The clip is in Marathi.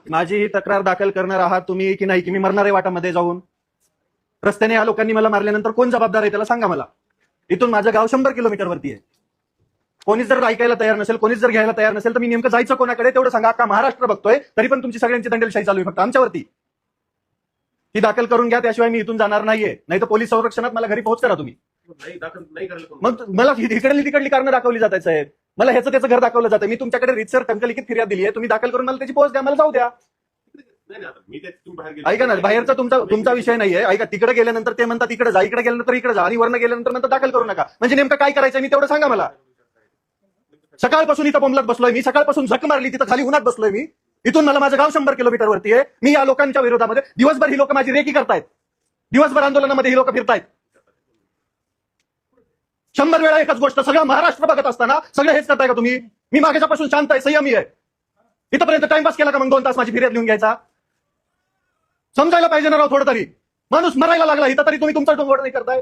माझी ही तक्रार दाखल करणार आहात तुम्ही की नाही, की मी मरणार आहे वाटामध्ये जाऊन? रस्त्याने या लोकांनी मला मारल्यानंतर कोण जबाबदार आहे त्याला सांगा मला. इथून माझं गाव 100 किलोमीटरवरती आहे. कोणीच जर ऐकायला तयार नसेल, कोणीच जर घ्यायला तयार नसेल, तर मी नेमकं जायचं कोणाकडे तेवढं सांगा. अख्खा महाराष्ट्र बघतोय, तरी पण तुमची सगळ्यांची दंडेलशाही चालू आहे फक्त आमच्यावरती. ती दाखल करून घ्या, त्याशिवाय मी इथून जाणार नाहीये. नाही तर पोलीस संरक्षणात मला घरी पोहोच करा तुम्ही. मग मला इकडली तिकडली कारणं दाखवली जात आहेत साहेब. मला ह्याचं त्याचं घर दाखवलं जातं. मी तुमच्याकडे रितसर टंकलिखित फिर्याद दिली आहे, तुम्ही दाखल करून मला त्याची पोहोच द्या, मला जाऊ द्या. ऐका ना, बाहेरचा तुमचा विषय नाहीये. ऐका, तिकडे गेल्यानंतर ते म्हणतात इकडे जा, इकडे गेल्यानंतर इकडे जा, आणि वरनं गेल्यानंतर म्हणतात दाखल करू नका. म्हणजे नेमकं काय करायचं मी तेवढं सांगा मला. सकाळपासून इथं बोंबलत बसलोय मी, सकाळपासून झक मारली तिथं खाली उन्हात बसलोय मी. इथून मला माझं गाव 100 किलोमीटरवरती आहे. मी या लोकांच्या विरोधामध्ये दिवसभर ही लोक माझी रेकी करतायत, दिवसभर आंदोलनामध्ये ही लोक फिरतायत. 100 वेळा एकच गोष्ट सगळं महाराष्ट्र बघत असताना सगळं हेच करताय का तुम्ही? मी मागेच्यापासून शांत आहे, संयमी आहे. इथपर्यंत टाइमपास केला का मग 2 तास माझी फिर्याद लिहून घ्यायचा? समजायला पाहिजे ना राव थोडं तरी. माणूस मरायला लागला इथं, तरी तुम्ही तुमचा डोंगवड नाही करताय.